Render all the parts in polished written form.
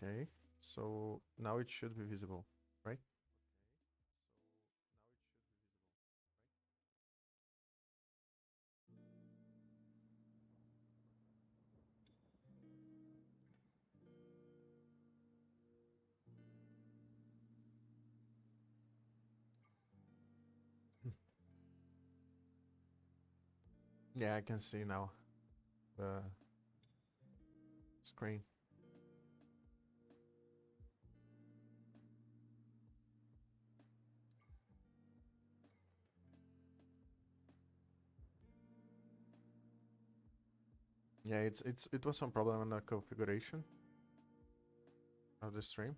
Okay, so now it should be visible, right? Yeah, I can see now the screen. Yeah, it was some problem in the configuration of the stream.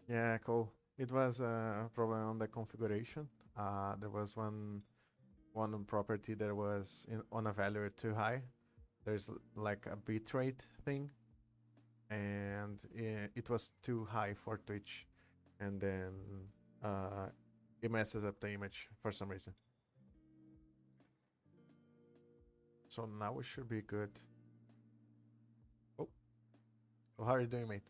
Yeah, cool. It was a problem on the configuration. There was one property that was on a value too high. There's like a bitrate thing, and it was too high for Twitch, and then uh, it messes up the image for some reason. So now we should be good. Oh, how are you doing, mate?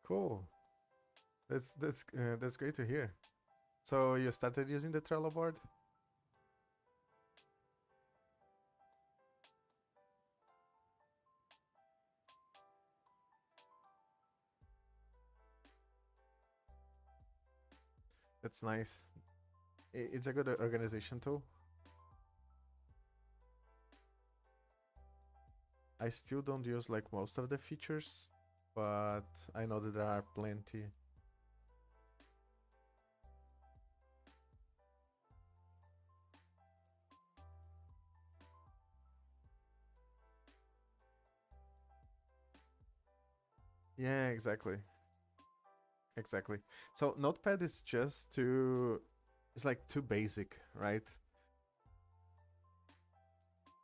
Cool. That's great to hear. So you started using the Trello board? That's nice. It's a good organization tool. I still don't use like most of the features, but I know that there are plenty. Yeah, exactly. Exactly. So Notepad is just too, it's like too basic, right?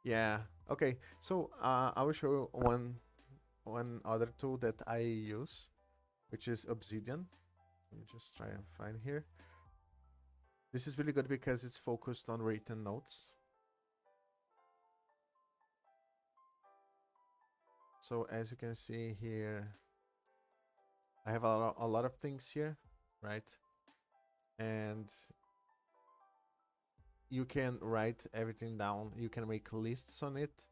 Yeah. Okay. So I will show you one other tool that I use, which is Obsidian. Let me just try and find here. This is really good because it's focused on written notes. So as you can see here, I have a lot of things here, right? And you can write everything down. You can make lists on it.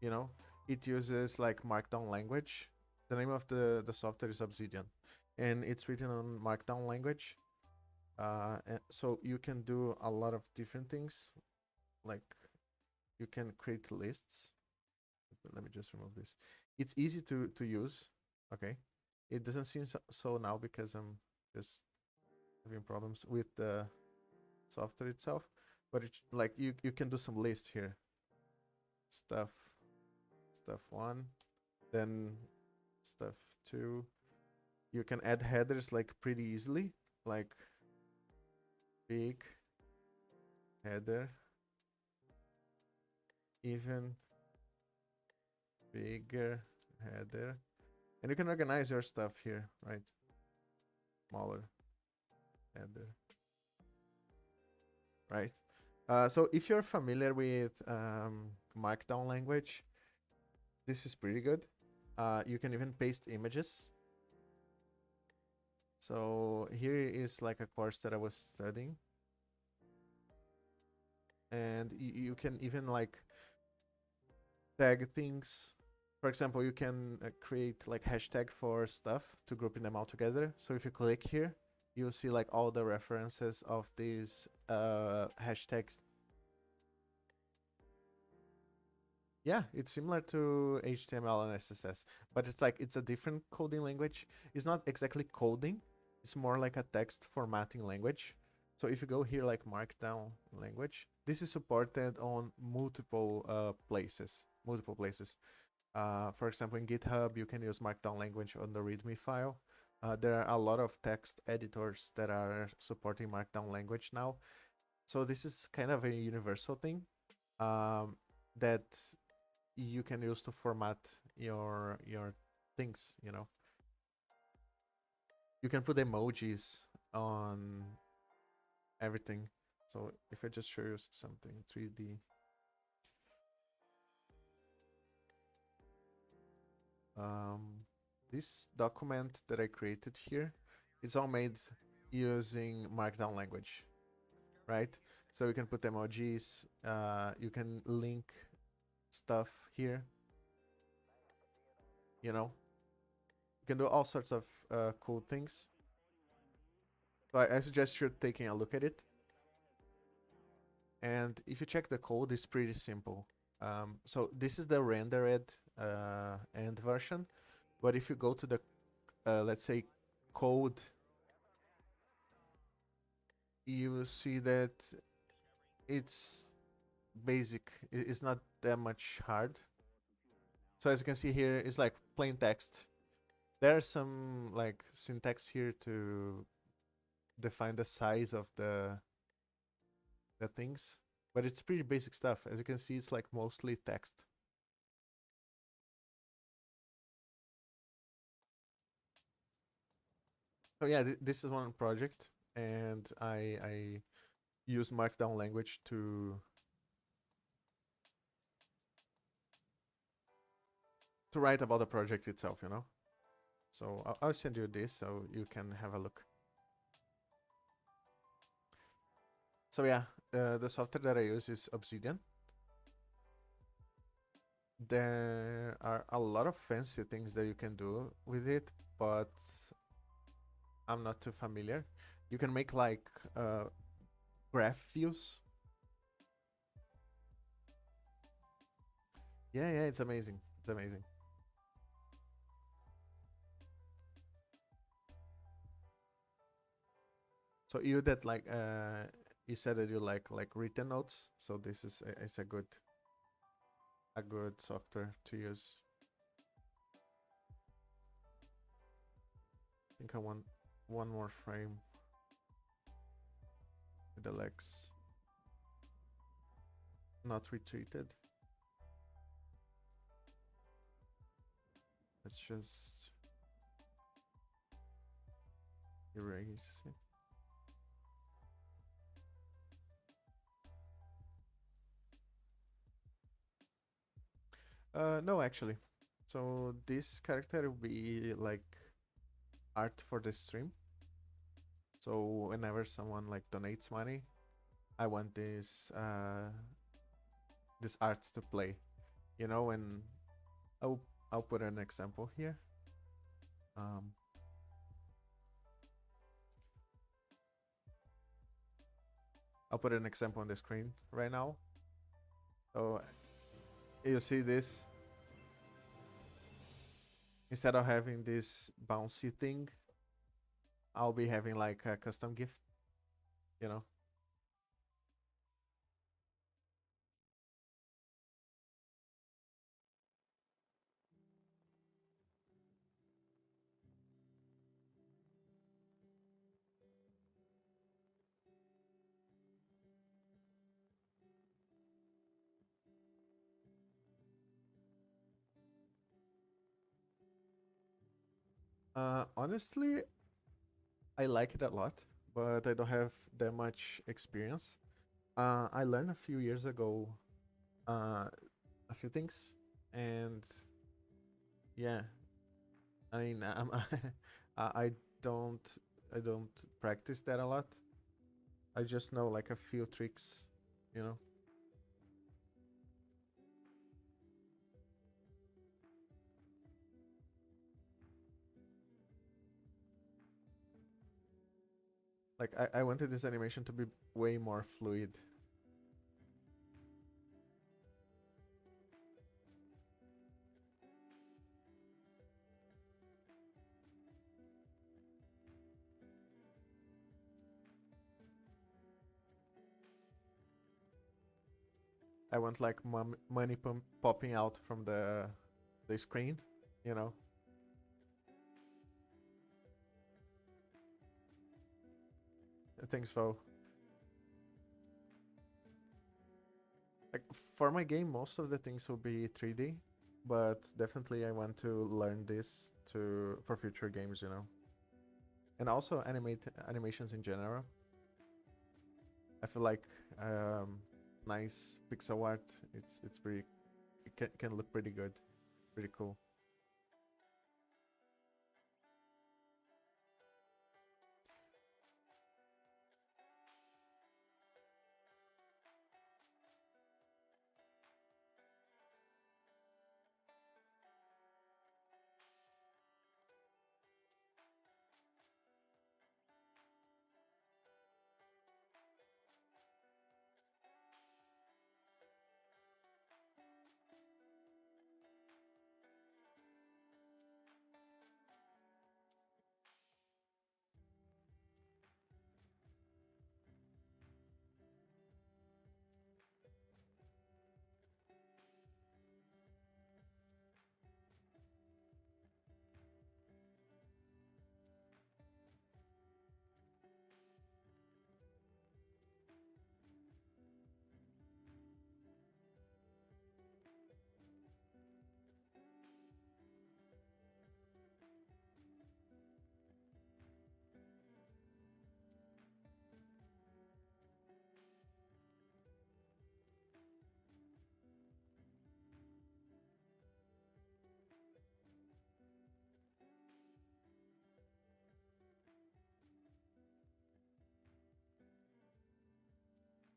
You know, it uses like Markdown language. The name of the software is Obsidian, and it's written on Markdown language. So you can do a lot of different things, like you can create lists. Let me just remove this. It's easy to use. Okay, it doesn't seem so now because I'm just having problems with the software itself. But it's like you can do some lists here. Stuff 1, then stuff 2. You can add headers like pretty easily, like big header, even bigger header, and you can organize your stuff here, right? Smaller header, right? So if you're familiar with Markdown language, this is pretty good. You can even paste images. So here is like a course that I was studying, and you can even like tag things. For example, you can create like hashtag for stuff to grouping them all together. So if you click here, you'll see like all the references of these hashtag. Yeah, it's similar to HTML and CSS, but it's like it's a different coding language. It's not exactly coding, it's more like a text formatting language. So if you go here like Markdown language, this is supported on multiple places. For example, in GitHub, you can use Markdown language on the README file. There are a lot of text editors that are supporting Markdown language now. So this is kind of a universal thing that you can use to format your things, you know. You can put emojis on everything. So if I just show you something 3D, this document that I created here is all made using Markdown language, right? So you can put emojis, you can link stuff here, you know. You can do all sorts of cool things. So I suggest you taking a look at it. And if you check the code, it's pretty simple. So this is the rendered end version. But if you go to the, let's say, code, you will see that it's basic. It's not that much hard. So as you can see here, it's like plain text. There's some like syntax here to define the size of the things, but it's pretty basic stuff. As you can see, it's like mostly text. So yeah, this is one project, and I use Markdown language to write about the project itself, you know. So I'll send you this so you can have a look. So yeah, the software that I use is Obsidian. There are a lot of fancy things that you can do with it, but I'm not too familiar. You can make like graph views. Yeah, it's amazing. It's amazing. So you that like you said that you like written notes. So this is a good software to use. I think I want one more frame with the legs not retreated. Let's just erase it. No, actually. So this character will be like art for the stream. So whenever someone like donates money, I want this this art to play. You know, and I'll put an example here. I'll put an example on the screen right now. So you see this, instead of having this bouncy thing, I'll be having like a custom gift, you know. Honestly, I like it a lot, but I don't have that much experience. I learned a few years ago uh, a few things, and yeah, I mean, I don't I don't practice that a lot. I just know like a few tricks, you know. Like I wanted this animation to be way more fluid. I want like money popping out from the screen, you know. I think so. Like for my game, most of the things will be 3D, but definitely I want to learn this to for future games, you know. And also animations in general. I feel like um, nice pixel art. It's pretty. It can look pretty good, pretty cool.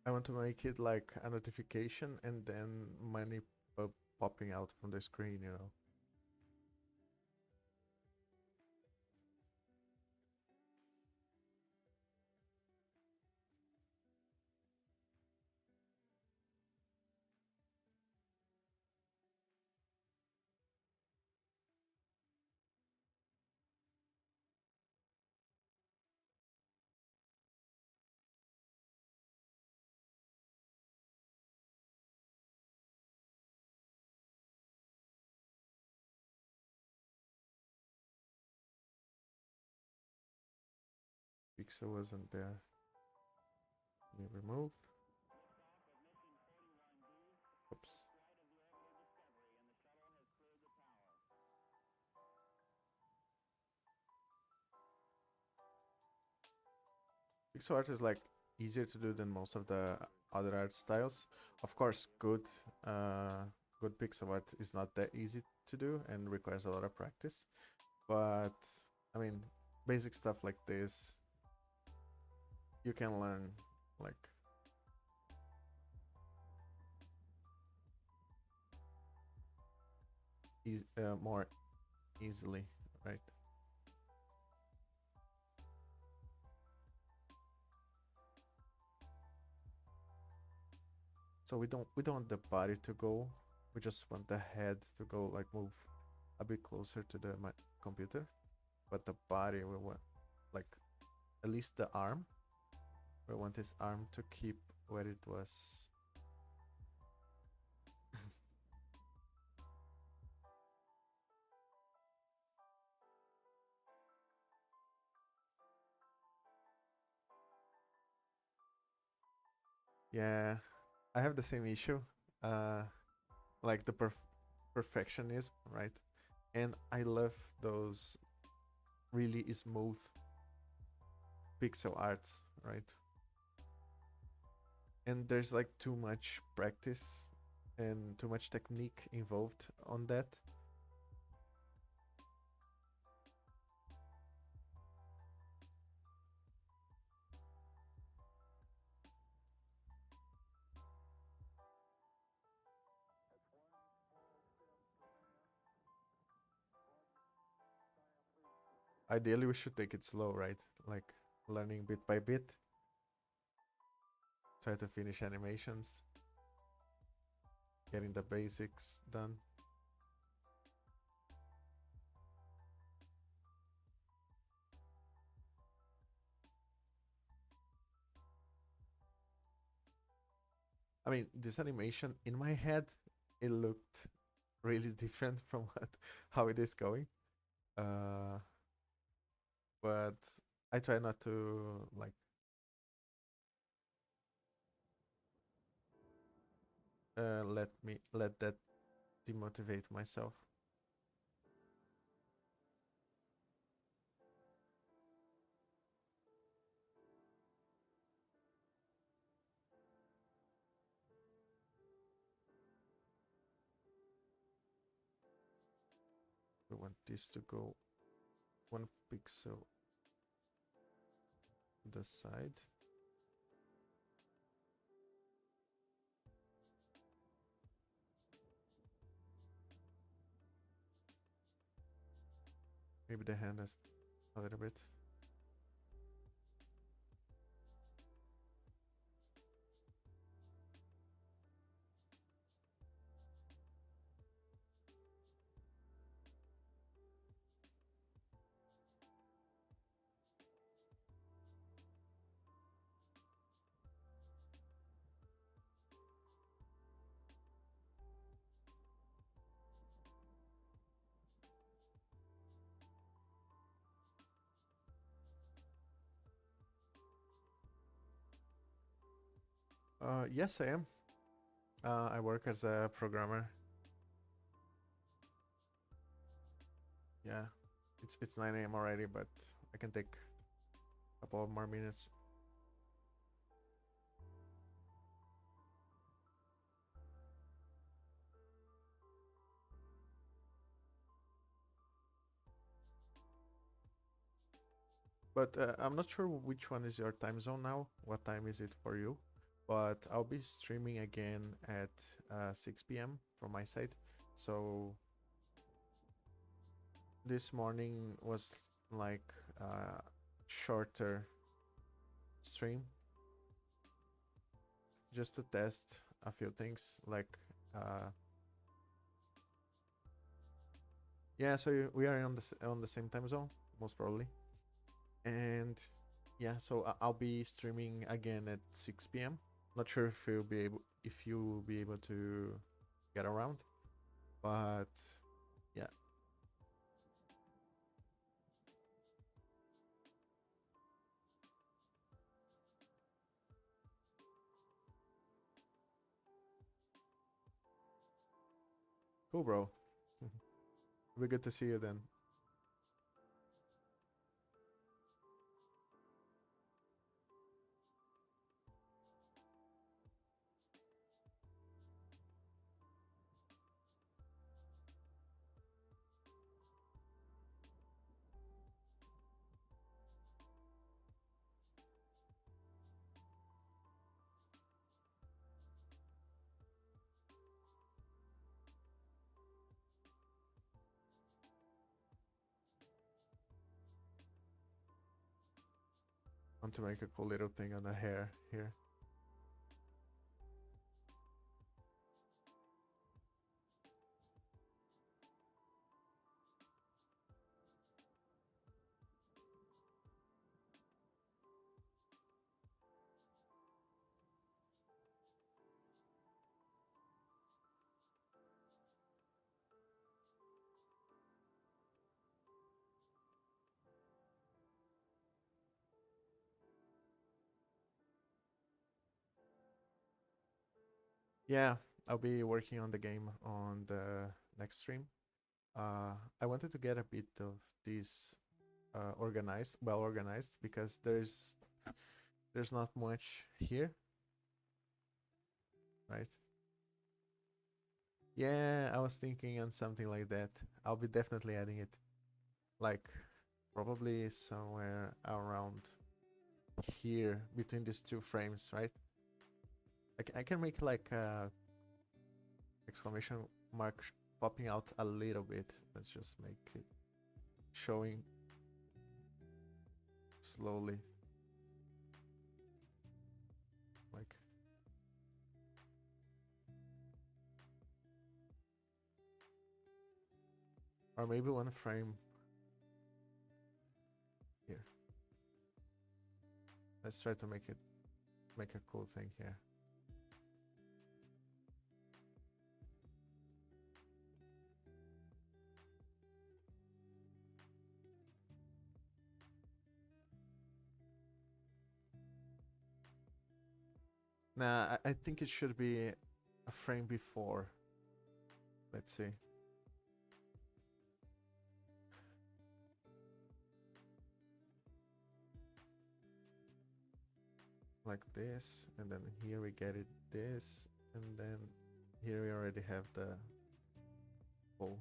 I want to make it like a notification and then money popping out from the screen, you know. Pixel wasn't there. Let me remove. Oops. Pixel art is like easier to do than most of the other art styles. Of course, uh, good pixel art is not that easy to do and requires a lot of practice. But I mean, basic stuff like this you can learn like more easily, right? So we don't want the body to go. We just want the head to go, like, move a bit closer to the computer, but the body we want, like, at least the arm. We want this arm to keep where it was. Yeah, I have the same issue. Uh, like the perfectionism, right? And I love those really smooth pixel arts, right? And there's like too much practice and too much technique involved on that. Ideally, we should take it slow, right? Like learning bit by bit, try to finish animations, getting the basics done. I mean, this animation in my head, it looked really different from how it is going. Uh, but I try not to, like, let that demotivate myself. We want this to go 1 pixel to the side. Maybe the hand is a little bit. Yes, I am. I work as a programmer. Yeah, it's 9 a.m. already, but I can take a couple of more minutes. But I'm not sure which one is your time zone now. What time is it for you? But I'll be streaming again at 6 p.m. from my side. So this morning was like a shorter stream just to test a few things. Like, yeah, so we are on the same time zone, most probably. And yeah, so I'll be streaming again at 6 p.m. Not sure if you'll be able to get around, but yeah. Cool, bro. It'll be good to see you then. Want to make a cool little thing on the hair here. Yeah, I'll be working on the game on the next stream. I wanted to get a bit of this organized, well organized, because there's not much here, right? Yeah, I was thinking on something like that. I'll be definitely adding it, like probably somewhere around here between these two frames, right? I can make like a exclamation mark popping out a little bit. Let's just make it showing slowly, like or maybe one frame here. Let's try to make a cool thing here. Nah, I think it should be a frame before. Let's see. Like this, and then here we get it this, and then here we already have the bowl.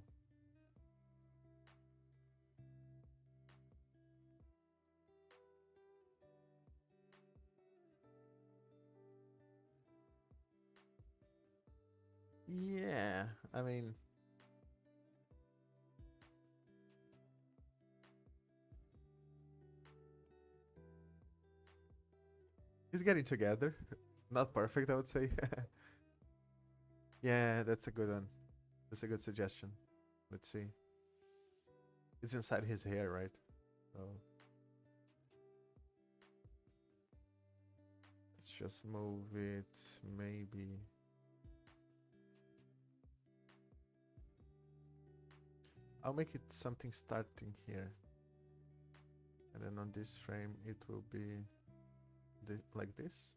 Yeah, I mean, it's getting together. Not perfect, I would say. Yeah, that's a good one. That's a good suggestion. Let's see. It's inside his hair, right? So let's just move it, maybe. I'll make it something starting here. And then on this frame, it will be like this.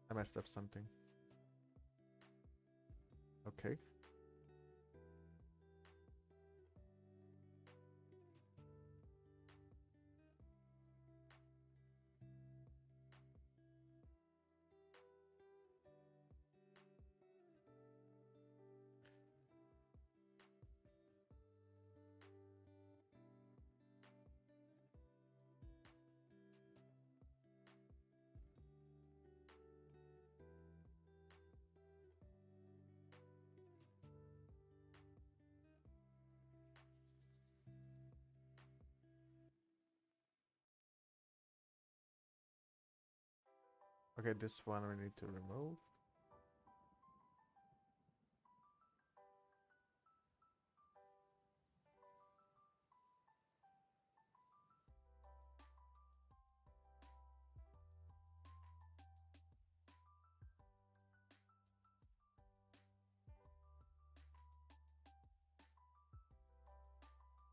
I messed up something. Okay. Okay, this one we need to remove.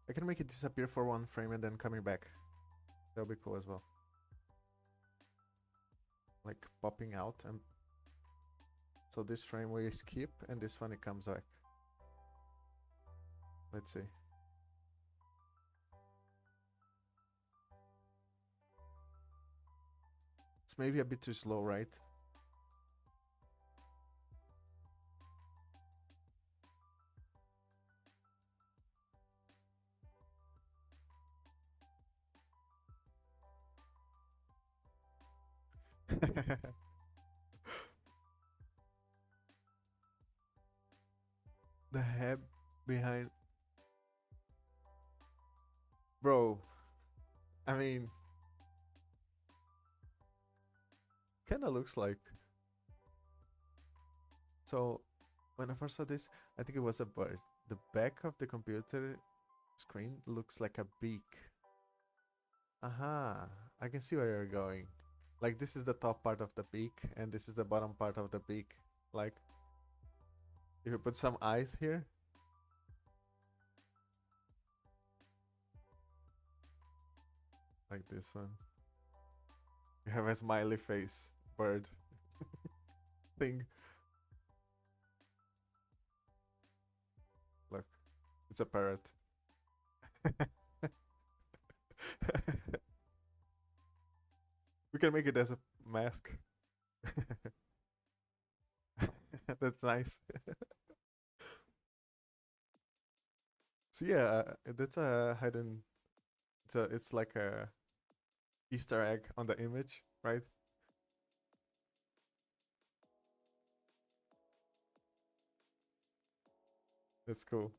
I can make it disappear for one frame and then coming back. That'll be cool as well. Like popping out, and so this frame we skip and this one it comes back. Let's see. It's maybe a bit too slow, right? The head behind, bro. I mean, kind of looks like. So when I first saw this, I think it was a bird. The back of the computer screen looks like a beak. Aha, I can see where you're going. Like this is the top part of the beak and this is the bottom part of the beak. Like if you put some eyes here, like this one. You have a smiley face bird thing. Look, it's a parrot. We can make it as a mask. That's nice. So yeah, that's a hidden. It's like a Easter egg on the image, right? That's cool.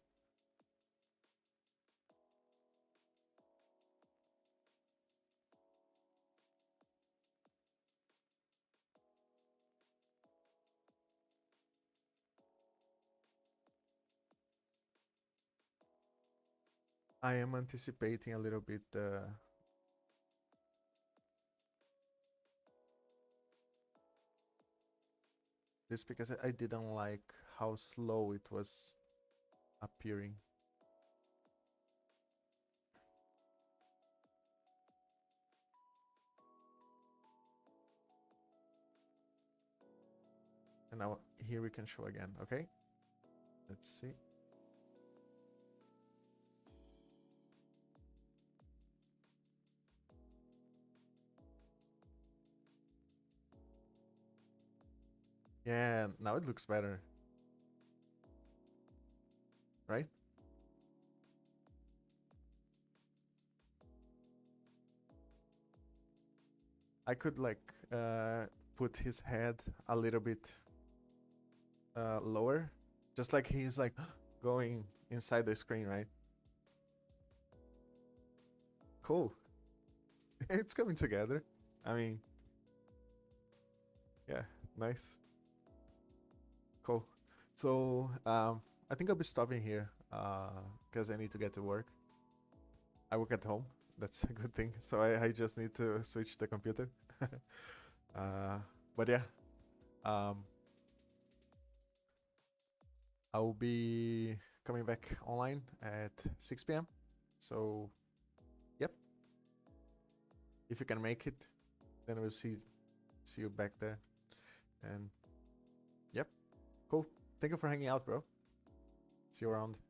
I am anticipating a little bit this because I didn't like how slow it was appearing. And now here we can show again, okay? Let's see. Yeah, now it looks better. Right? I could like put his head a little bit lower, just like he's like going inside the screen, right? Cool. It's coming together. I mean, yeah, nice. Cool. So I think I'll be stopping here because I need to get to work. I work at home. That's a good thing. So I just need to switch the computer. uh, but yeah, um, I'll be coming back online at 6 p.m. So yep, if you can make it, then we'll see you back there. And yep, cool. Thank you for hanging out, bro. See you around.